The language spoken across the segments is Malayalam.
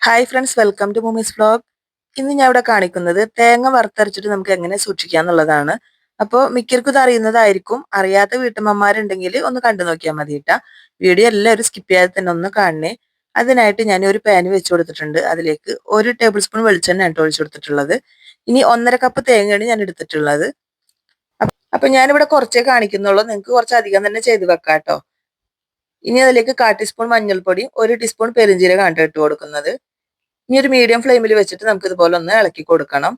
ഹായ് ഫ്രണ്ട്സ്, വെൽക്കം ടു മൂമീസ് വ്ലോഗ്. ഇന്ന് ഞാൻ ഇവിടെ കാണിക്കുന്നത് തേങ്ങ വറുത്തരച്ചിട്ട് നമുക്ക് എങ്ങനെ സൂക്ഷിക്കാം എന്നുള്ളതാണ്. അപ്പോൾ മിക്കർക്കും ഇത് അറിയുന്നതായിരിക്കും. അറിയാത്ത വീട്ടമ്മമാരുണ്ടെങ്കിൽ ഒന്ന് കണ്ടു നോക്കിയാൽ മതി കേട്ടാ. വീഡിയോ എല്ലാവരും സ്കിപ്പ് ചെയ്യാതെ തന്നെ ഒന്ന് കാണണേ. അതിനായിട്ട് ഞാൻ ഒരു പാന് വെച്ച് കൊടുത്തിട്ടുണ്ട്. അതിലേക്ക് 1 ടേബിൾ സ്പൂൺ വെളിച്ചെണ്ണ ഒഴിച്ചു കൊടുത്തിട്ടുള്ളത്. ഇനി 1.5 കപ്പ് തേങ്ങയാണ് ഞാൻ എടുത്തിട്ടുള്ളത്. അപ്പൊ ഞാനിവിടെ കുറച്ചേ കാണിക്കുന്നുള്ളൂ, നിങ്ങൾക്ക് കുറച്ച് അധികം തന്നെ ചെയ്ത് വെക്കാം കേട്ടോ. ഇനി അതിലേക്ക് 1/4 ടീസ്പൂൺ മഞ്ഞൾപ്പൊടി, 1 ടീസ്പൂൺ പെരുംജീരകം ഇട്ട് കൊടുക്കുന്നത്. ഇനി ഒരു മീഡിയം ഫ്ലെയിമിൽ വെച്ചിട്ട് നമുക്ക് ഇതുപോലെ ഒന്ന് ഇളക്കി കൊടുക്കണം.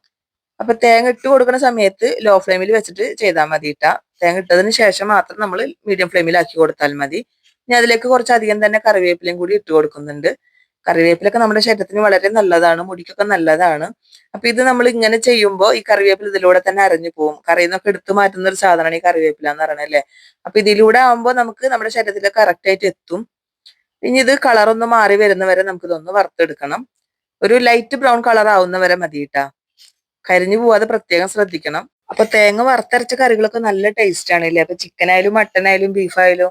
അപ്പൊ തേങ്ങ ഇട്ട് കൊടുക്കുന്ന സമയത്ത് ലോ ഫ്ലെയിമിൽ വെച്ചിട്ട് ചെയ്താൽ മതി കേട്ടാ. തേങ്ങ ഇട്ടതിന് ശേഷം മാത്രം നമ്മൾ മീഡിയം ഫ്ലെയിമിൽ ആക്കി കൊടുത്താൽ മതി. ഇനി അതിലേക്ക് കുറച്ചധികം തന്നെ കറിവേപ്പിലയും കൂടി ഇട്ട് കൊടുക്കുന്നുണ്ട്. കറിവേപ്പിലൊക്കെ നമ്മുടെ ശരീരത്തിന് വളരെ നല്ലതാണ്, മുടിക്കൊക്കെ നല്ലതാണ്. അപ്പൊ ഇത് നമ്മൾ ഇങ്ങനെ ചെയ്യുമ്പോൾ ഈ കറിവേപ്പില ഇതിലൂടെ തന്നെ അരഞ്ഞു പോകും. കറിയിൽ നിന്നൊക്കെ എടുത്തു മാറ്റുന്ന ഒരു സാധനമാണ് ഈ കറിവേപ്പില എന്ന് പറയുന്നത് അല്ലേ. അപ്പൊ ഇതിലൂടെ ആകുമ്പോൾ നമുക്ക് നമ്മുടെ ശരീരത്തിൽ കറക്റ്റ് ആയിട്ട് എത്തും. ഇനി ഇത് കളറൊന്ന് മാറി വരുന്നവരെ നമുക്ക് ഇതൊന്ന് വറുത്തെടുക്കണം. ഒരു ലൈറ്റ് ബ്രൗൺ കളർ ആവുന്ന വരെ മതി കേട്ടാ. കരിഞ്ഞു പോവാതെ പ്രത്യേകം ശ്രദ്ധിക്കണം. അപ്പൊ തേങ്ങ വറുത്തരച്ച കറികളൊക്കെ നല്ല ടേസ്റ്റ് ആണ് അല്ലേ. അപ്പൊ ചിക്കൻ ആയാലും മട്ടൺ ആയാലും ബീഫ് ആയാലും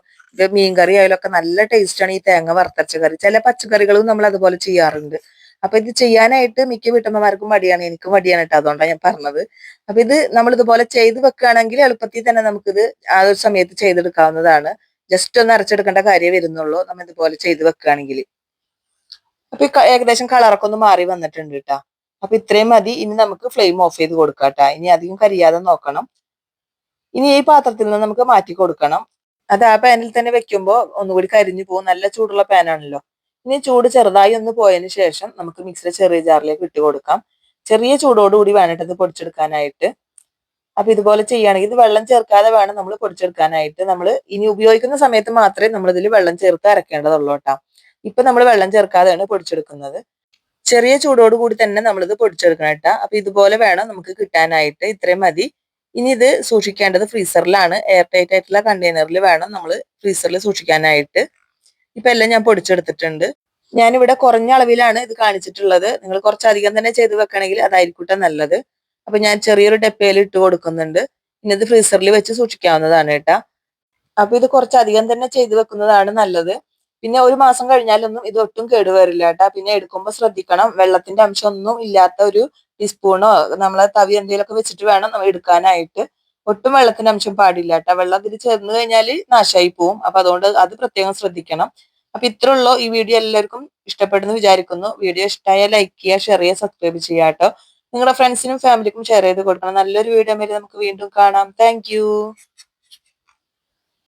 മീൻകറി ആയാലും ഒക്കെ നല്ല ടേസ്റ്റ് ആണ് ഈ തേങ്ങ വറുത്തരച്ച കറി. ചില പച്ചക്കറികളും നമ്മൾ അതുപോലെ ചെയ്യാറുണ്ട്. അപ്പൊ ഇത് ചെയ്യാനായിട്ട് മിക്ക വീട്ടമ്മമാർക്കും മടിയാണ്, എനിക്കും മടിയാണ് കേട്ടോ. അതുകൊണ്ടാണ് ഞാൻ പറഞ്ഞത്. അപ്പൊ ഇത് നമ്മൾ ഇതുപോലെ ചെയ്ത് വെക്കുകയാണെങ്കിൽ എളുപ്പത്തിൽ തന്നെ നമുക്കിത് ആ ഒരു സമയത്ത് ചെയ്തെടുക്കാവുന്നതാണ്. ജസ്റ്റ് ഒന്ന് അരച്ചെടുക്കേണ്ട കാര്യം വരുന്നുള്ളൂ നമ്മൾ ഇതുപോലെ ചെയ്ത് വെക്കുകയാണെങ്കിൽ. അപ്പൊ ഏകദേശം കളറൊക്കെ ഒന്ന് മാറി വന്നിട്ടുണ്ട് കേട്ടാ. അപ്പൊ ഇത്രയും മതി. ഇനി നമുക്ക് ഫ്ലെയിം ഓഫ് ചെയ്ത് കൊടുക്കാം കേട്ടാ. ഇനി അധികം കരിയാതെ നോക്കണം. ഇനി ഈ പാത്രത്തിൽ നിന്ന് നമുക്ക് മാറ്റി കൊടുക്കണം. അത് ആ പാനിൽ തന്നെ വെക്കുമ്പോൾ ഒന്നുകൂടി കരിഞ്ഞു പോകും. നല്ല ചൂടുള്ള പാനാണല്ലോ. ഇനി ചൂട് ചെറുതായി ഒന്ന് പോയതിനു ശേഷം നമുക്ക് മിക്സിയുടെ ചെറിയ ജാറിലേക്ക് ഇട്ട് കൊടുക്കാം. ചെറിയ ചൂടോടുകൂടി വേണം ഇത് പൊടിച്ചെടുക്കാനായിട്ട്. അപ്പൊ ഇതുപോലെ ചെയ്യുകയാണെങ്കിൽ ഇത് വെള്ളം ചേർക്കാതെ വേണം നമ്മൾ പൊടിച്ചെടുക്കാനായിട്ട്. നമ്മൾ ഇനി ഉപയോഗിക്കുന്ന സമയത്ത് മാത്രമേ നമ്മൾ ഇതിൽ വെള്ളം ചേർത്ത് അരക്കേണ്ടതുള്ളൂ കേട്ടോ. ഇപ്പൊ നമ്മൾ വെള്ളം ചേർക്കാതെയാണ് പൊടിച്ചെടുക്കുന്നത്. ചെറിയ ചൂടോട് കൂടി തന്നെ നമ്മളിത് പൊടിച്ചെടുക്കണം കേട്ടോ. അപ്പൊ ഇതുപോലെ വേണം നമുക്ക് കിട്ടാനായിട്ട്. ഇത്രയും മതി. ഇനി ഇത് സൂക്ഷിക്കേണ്ടത് ഫ്രീസറിലാണ്. എയർ ടൈറ്റ് ആയിട്ടുള്ള കണ്ടെയ്നറിൽ വേണം നമ്മൾ ഫ്രീസറിൽ സൂക്ഷിക്കാനായിട്ട്. ഇപ്പൊ എല്ലാം ഞാൻ പൊടിച്ചെടുത്തിട്ടുണ്ട്. ഞാനിവിടെ കുറഞ്ഞ അളവിലാണ് ഇത് കാണിച്ചിട്ടുള്ളത്. നിങ്ങൾ കുറച്ചധികം തന്നെ ചെയ്ത് വെക്കണമെങ്കിൽ അതായിരിക്കട്ടെ നല്ലത്. അപ്പൊ ഞാൻ ചെറിയൊരു ഡപ്പയിൽ ഇട്ട് കൊടുക്കുന്നുണ്ട്. ഇനി ഇത് ഫ്രീസറിൽ വെച്ച് സൂക്ഷിക്കാവുന്നതാണ് കേട്ടാ. അപ്പൊ ഇത് കുറച്ചധികം തന്നെ ചെയ്ത് വെക്കുന്നതാണ് നല്ലത്. പിന്നെ 1 മാസം കഴിഞ്ഞാലൊന്നും ഇത് ഒട്ടും കേടുവരില്ല കേട്ടാ. പിന്നെ എടുക്കുമ്പോൾ ശ്രദ്ധിക്കണം, വെള്ളത്തിന്റെ അംശം ഒന്നും ഇല്ലാത്ത ഒരു ടീസ്പൂണോ നമ്മളെ തവി എന്തെങ്കിലുമൊക്കെ വെച്ചിട്ട് വേണം നമ്മൾ എടുക്കാനായിട്ട്. ഒട്ടും വെള്ളത്തിന്റെ അംശം പാടില്ല കേട്ടാ. വെള്ളം ഇതിൽ ചേർന്ന് കഴിഞ്ഞാൽ നാശമായി പോവും. അപ്പൊ അതുകൊണ്ട് അത് പ്രത്യേകം ശ്രദ്ധിക്കണം. അപ്പൊ ഇത്ര ഉള്ളൂ. ഈ വീഡിയോ എല്ലാവർക്കും ഇഷ്ടപ്പെടുന്നു വിചാരിക്കുന്നു. വീഡിയോ ഇഷ്ടമായാൽ ലൈക്ക് ചെയ്യുക, ഷെയർ ചെയ്യുക, സബ്സ്ക്രൈബ് ചെയ്യുക കേട്ടോ. നിങ്ങളുടെ ഫ്രണ്ട്സിനും ഫാമിലിക്കും ഷെയർ ചെയ്ത് കൊടുക്കണം. നല്ലൊരു വീഡിയോ വരെ നമുക്ക് വീണ്ടും കാണാം. താങ്ക്